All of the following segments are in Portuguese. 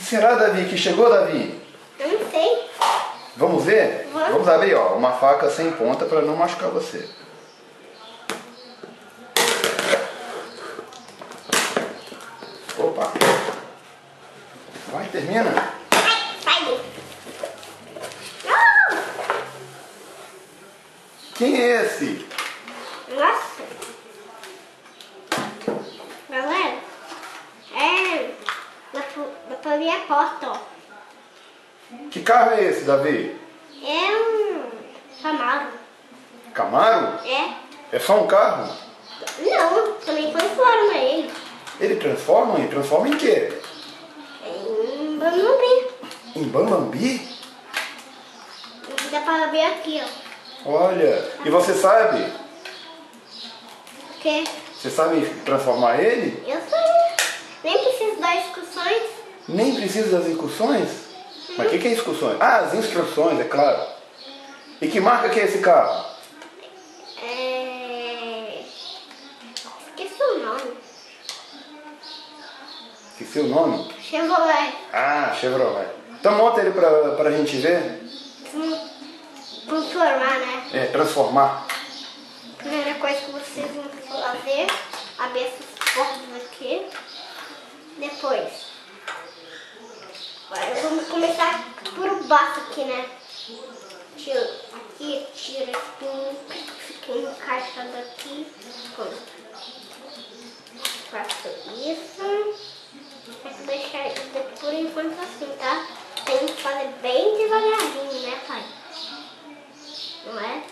que será, Davi, que chegou, Davi? Eu não sei. Vamos ver? Vamos. Vamos abrir, ó, uma faca sem ponta para não machucar você. Opa! Vai, termina. Sai. Não! Quem é esse? Nossa. Galera, dá pra abrir a porta, ó. Que carro é esse, Davi? É um Camaro. Camaro? É? É só um carro? Não, também transforma ele. Ele transforma? Ele transforma em quê? Em Bambi. Em Bambi? Dá pra abrir aqui, ó. Olha, e você sabe? O quê? Você sabe transformar ele? Eu sei. Nem preciso dar instruções. Nem precisa das instruções? Mas o que é instruções? Ah, as instruções, é claro. E que marca que é esse carro? Esqueci o nome. Esqueci o nome? Chevrolet. Ah, Chevrolet. Então monta ele pra gente ver. Transformar, né? É, transformar. Primeira coisa que vocês vão fazer, abrir essas portas aqui. Depois, agora vamos começar por baixo aqui, né? Tira aqui, tira aqui, fica encaixado aqui. Faço isso. Tem que deixar isso por enquanto assim, tá? Tem que fazer bem devagarinho, né, pai? Não é?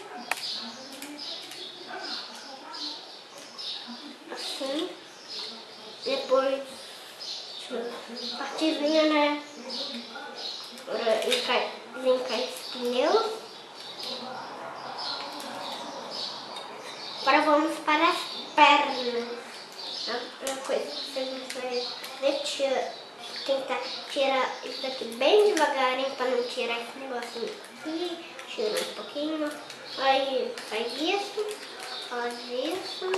Assim. Depois, partezinha, né? Limpar esse pneu. Agora vamos para as pernas. A coisa que vocês vão fazer, tentar tirar isso daqui bem devagarinho para não tirar esse negocinho aqui. Tira um pouquinho. Aí faz isso, faz isso.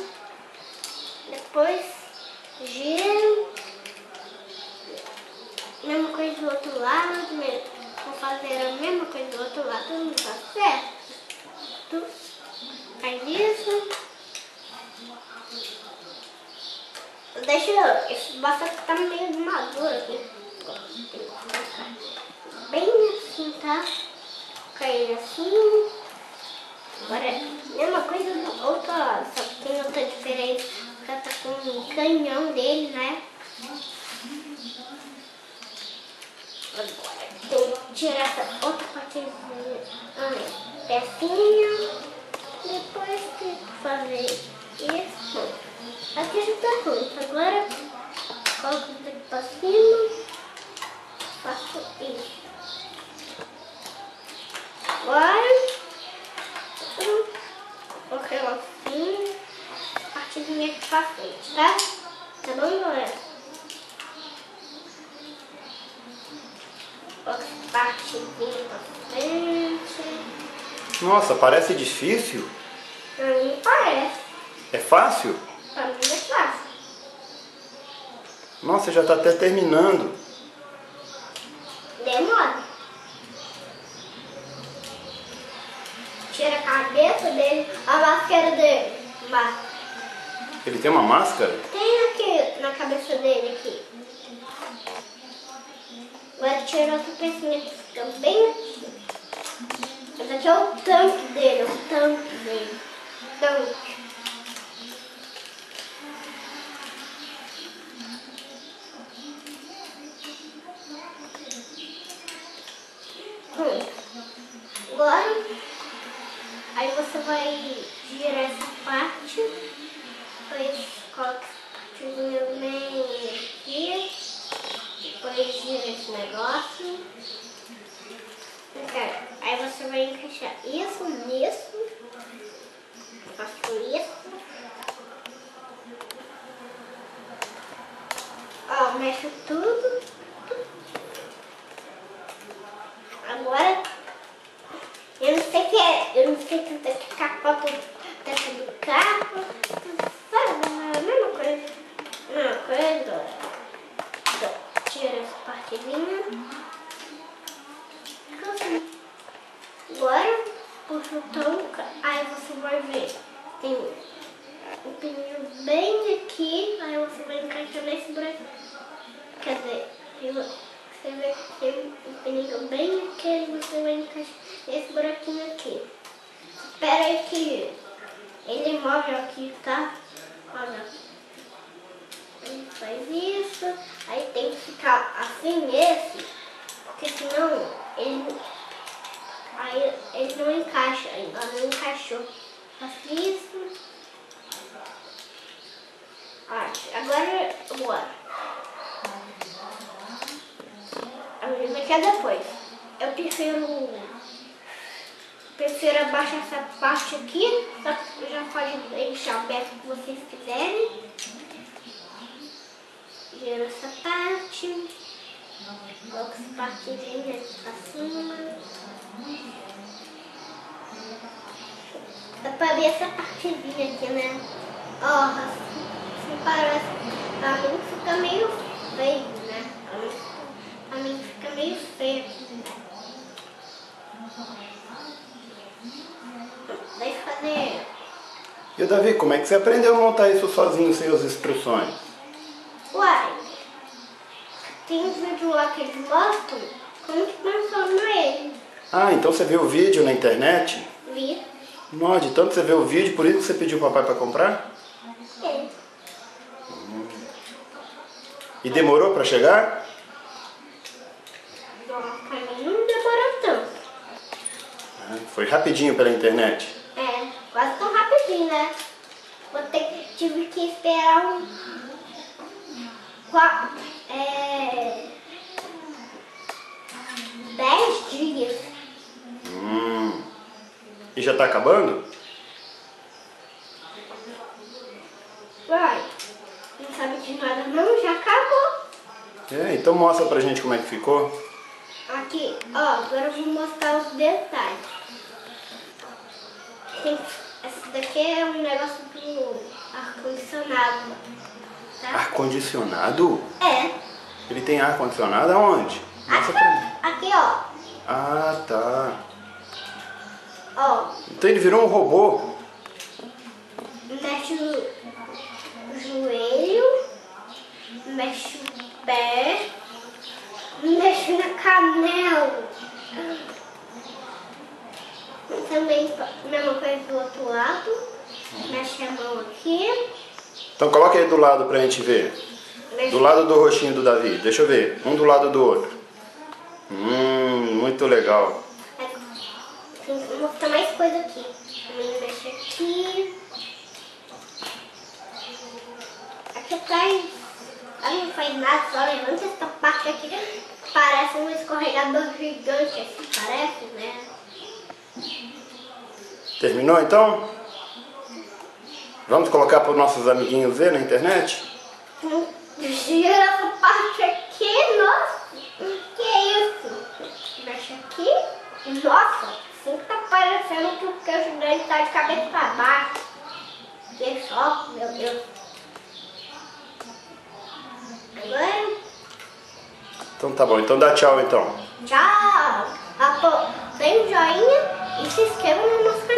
Depois gira. Mesma coisa do outro lado. Vou fazer a mesma coisa do outro lado. Não tá certo? Faz isso. Deixa esse batata que tá meio maduro aqui. Bem assim, tá? Cair assim. Agora, mesma coisa do outro lado, só que tem outra diferença. Ela tá com o canhão dele, né? Agora, tem que tirar essa outra partezinha, pecinha. Depois tem que fazer isso. Aqui já tá pronto. Agora, coloco isso aqui pra cima. Faço isso. Agora, coloquei ela assim. Partezinha aqui pra frente, tá? Tá bom, galera? Coloca essa partezinha pra frente. Nossa, parece difícil. Pra mim parece. É fácil? Pra mim é fácil. Nossa, já tá até terminando. Demora. Tira a cabeça dele, a máscara dele. Ele tem uma máscara? Tem aqui na cabeça dele aqui. Agora tira outra pecinha que fica bem aqui. Esse aqui é o tanque dele, o tanque dele. Tanque. Agora, aí você vai girar essa parte, depois coloca essa partezinha bem aqui, depois gira esse negócio. Aí você vai encaixar isso nisso, faço isso. Ó, mexo tudo. Agora, eu não sei se tem que capa dentro do carro. Sabe, a mesma coisa. Mesma coisa. Então, tira essa parte partezinha. Agora, puxa o tampo, aí você vai ver. Tem o pininho bem aqui, aí você vai encaixar nesse buraquinho. Quer dizer, você vê que tem um pininho bem aqui, aí você vai encaixar nesse buraquinho aqui. Espera aí que ele move aqui, tá? Olha. Ele faz isso, aí tem que ficar assim esse, porque senão ele não encaixa, ainda não encaixou. Faço isso. Agora, bora. Isso aqui é depois. Eu prefiro abaixar essa parte aqui, só que já pode deixar aberto o que vocês quiserem. Gira essa parte. Coloca essa partezinha aqui pra cima. Dá pra ver essa partezinha aqui, né? Ó, assim parece. Pra mim fica meio feio, né? Pra mim fica meio feio aqui. Vai fazer. E Davi, como é que você aprendeu a montar isso sozinho, sem as instruções? Uai, tem um vídeo lá que eles mostram como que funciona ele. Ah, então você viu o vídeo na internet? Vi. Nossa, de tanto você viu o vídeo, por isso que você pediu o papai para comprar? É. E demorou para chegar? Pra mim não demorou tanto. Foi rapidinho pela internet? É, quase tão rapidinho, né? Tive que esperar 10 dias. E já tá acabando? Vai, não sabe de nada não, já acabou. É, então mostra pra gente como é que ficou. Aqui, ó, agora eu vou mostrar os detalhes. Esse daqui é um negócio do ar-condicionado, tá? Ar-condicionado? É. Ele tem ar-condicionado aonde? Mostra pra mim. Aqui, ó. Ah, tá. Ó. Então ele virou um robô. Mexe o joelho, mexe o pé, mexe na canela. Também a mesma coisa do outro lado. Mexe a mão aqui. Então coloca aí do lado pra gente ver. Do lado do rostinho do Davi. Deixa eu ver. Um do lado do outro. Muito legal. Vou mostrar mais coisa aqui. Também mexe aqui. Aqui atrás. Ela não faz nada, só levanta essa parte aqui. Parece um escorregador gigante, assim, parece, né? Terminou então? Vamos colocar para os nossos amiguinhos ver na internet? Gira essa parte aqui, nossa, que é isso? Mexe aqui, nossa, assim que tá parecendo que o queijo dele tá de cabeça pra baixo. Que só, meu Deus. Agora... Então tá bom, então dá tchau então. Tchau! Dê um joinha e se inscreva no nosso canal.